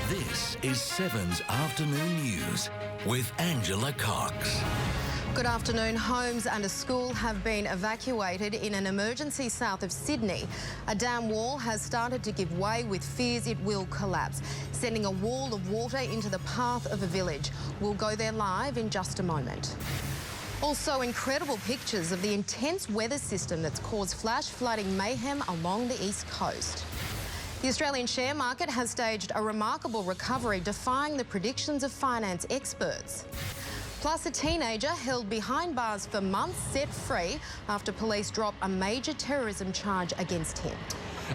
This is 7's Afternoon News with Angela Cox. Good afternoon. Homes and a school have been evacuated in an emergency south of Sydney. A dam wall has started to give way with fears it will collapse, sending a wall of water into the path of a village. We'll go there live in just a moment. Also, incredible pictures of the intense weather system that's caused flash flooding mayhem along the east coast. The Australian share market has staged a remarkable recovery, defying the predictions of finance experts. Plus, a teenager held behind bars for months set free after police drop a major terrorism charge against him.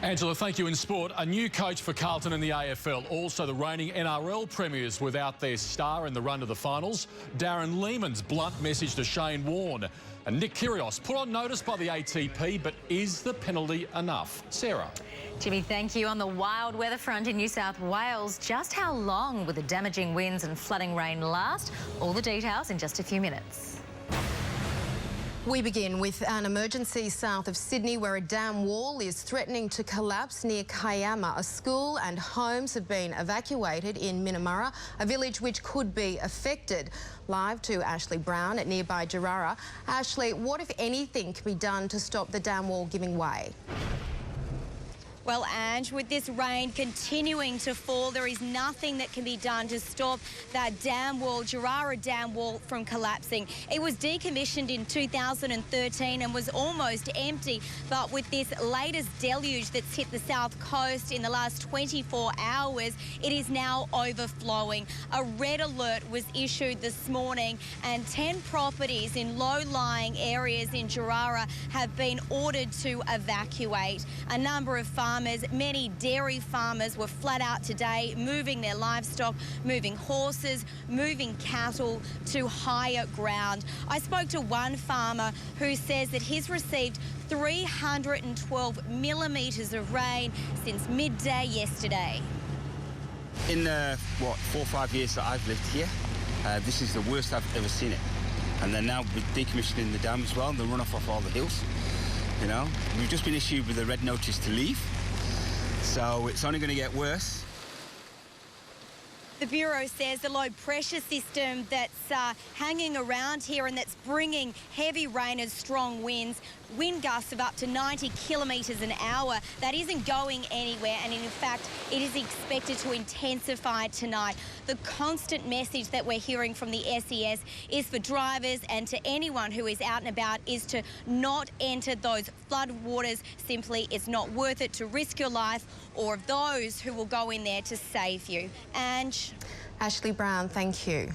Angela, thank you. In sport, a new coach for Carlton in the AFL. Also, the reigning NRL premiers without their star in the run to the finals. Darren Lehmann's blunt message to Shane Warne. And Nick Kyrgios put on notice by the ATP, but is the penalty enough? Sarah. Jimmy, thank you. On the wild weather front in New South Wales, just how long will the damaging winds and flooding rain last? All the details in just a few minutes. We begin with an emergency south of Sydney where a dam wall is threatening to collapse near Kiama. A school and homes have been evacuated in Minamurra, a village which could be affected. Live to Ashley Brown at nearby Jarrara. Ashley, what if anything can be done to stop the dam wall giving way? Well, Ange, with this rain continuing to fall, there is nothing that can be done to stop that dam wall, Jarrara dam wall, from collapsing. It was decommissioned in 2013 and was almost empty, but with this latest deluge that's hit the south coast in the last 24 hours, it is now overflowing. A red alert was issued this morning and 10 properties in low-lying areas in Jarrara have been ordered to evacuate. A number of farmers, many dairy farmers, were flat out today, moving their livestock, moving horses, moving cattle to higher ground. I spoke to one farmer who says that he's received 312 millimetres of rain since midday yesterday. In the, 4 or 5 years that I've lived here, this is the worst I've ever seen it. And they're now decommissioning the dam as well, and the runoff off all the hills. You know, we've just been issued with a red notice to leave, so it's only going to get worse. The Bureau says the low pressure system that's hanging around here and that's bringing heavy rain and strong winds, wind gusts of up to 90 kilometres an hour, that isn't going anywhere, and in fact it is expected to intensify tonight. The constant message that we're hearing from the SES is for drivers and to anyone who is out and about is to not enter those flood waters. Simply, it's not worth it to risk your life or of those who will go in there to save you. Ange. Ashley Brown, thank you.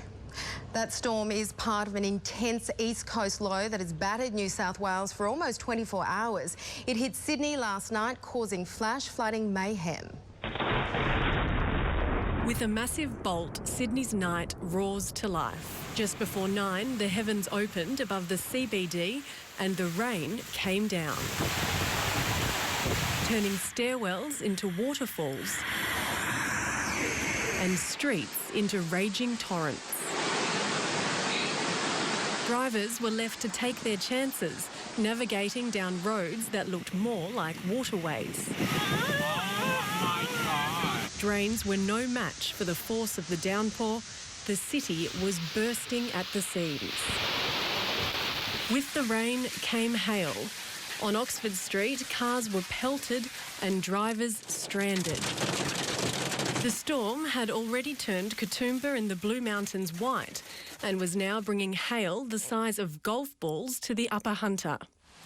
That storm is part of an intense east coast low that has battered New South Wales for almost 24 hours. It hit Sydney last night, causing flash flooding mayhem. With a massive bolt, Sydney's night roars to life. Just before 9, the heavens opened above the CBD and the rain came down, turning stairwells into waterfalls and streets into raging torrents. Drivers were left to take their chances, navigating down roads that looked more like waterways. Oh my God! Drains were no match for the force of the downpour. The city was bursting at the seams. With the rain came hail. On Oxford Street, cars were pelted and drivers stranded. The storm had already turned Katoomba in the Blue Mountains white and was now bringing hail the size of golf balls to the Upper Hunter.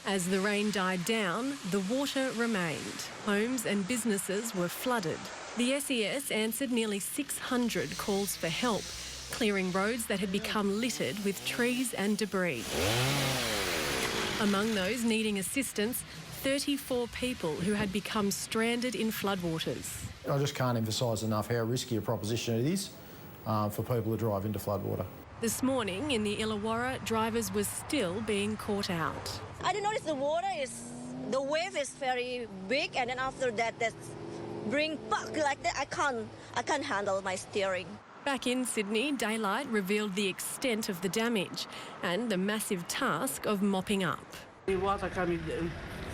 As the rain died down, the water remained. Homes and businesses were flooded. The SES answered nearly 600 calls for help, clearing roads that had become littered with trees and debris. Among those needing assistance, 34 people who had become stranded in floodwaters. I just can't emphasise enough how risky a proposition it is for people to drive into floodwater. This morning in the Illawarra, drivers were still being caught out. I didn't notice the wave is very big, and then after that, that's bring back like that. I can't handle my steering. Back in Sydney, daylight revealed the extent of the damage and the massive task of mopping up. The water coming,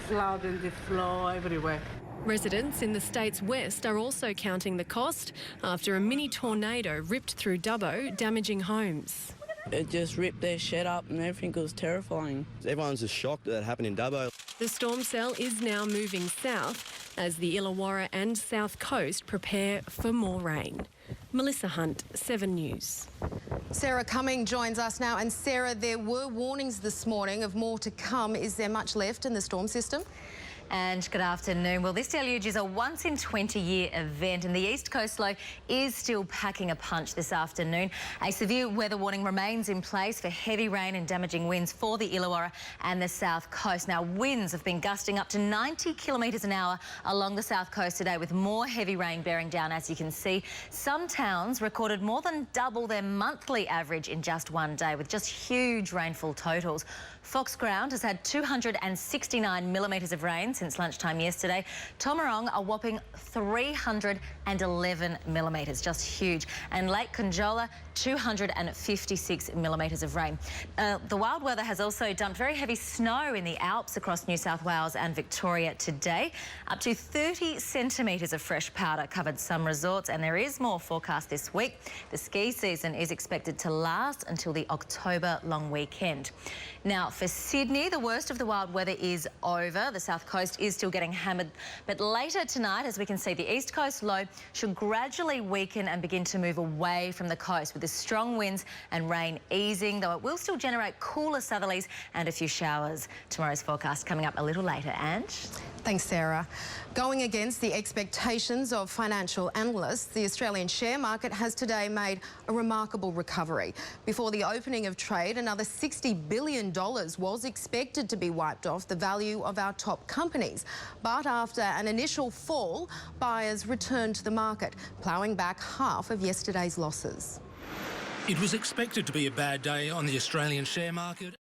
flooding the floor everywhere. Residents in the state's west are also counting the cost after a mini tornado ripped through Dubbo, damaging homes. It just ripped their shed up and everything. Was terrifying. Everyone's just shocked that it happened in Dubbo. The storm cell is now moving south as the Illawarra and South Coast prepare for more rain. Melissa Hunt, 7 News. Sarah Cumming joins us now. And Sarah, there were warnings this morning of more to come. Is there much left in the storm system? And good afternoon. Well, this deluge is a once-in-20-year event, and the East Coast low is still packing a punch this afternoon. A severe weather warning remains in place for heavy rain and damaging winds for the Illawarra and the South Coast. Now, winds have been gusting up to 90 kilometres an hour along the South Coast today, with more heavy rain bearing down, as you can see. Some towns recorded more than double their monthly average in just one day, with just huge rainfall totals. Foxground has had 269 millimetres of rain since lunchtime yesterday. Tomarong a whopping 311 millimetres, just huge. And Lake Conjola, 256 millimetres of rain. The wild weather has also dumped very heavy snow in the Alps across New South Wales and Victoria today. Up to 30 centimetres of fresh powder covered some resorts, and there is more forecast this week. The ski season is expected to last until the October long weekend. Now, for Sydney, the worst of the wild weather is over. The South Coast is still getting hammered, but later tonight, as we can see, the East Coast low should gradually weaken and begin to move away from the coast, with the strong winds and rain easing, though it will still generate cooler southerlies and a few showers. Tomorrow's forecast coming up a little later. Ange? Thanks, Sarah. Going against the expectations of financial analysts, the Australian share market has today made a remarkable recovery. Before the opening of trade, another $60 billion was expected to be wiped off the value of our top companies. But after an initial fall, buyers returned to the market, ploughing back half of yesterday's losses. It was expected to be a bad day on the Australian share market.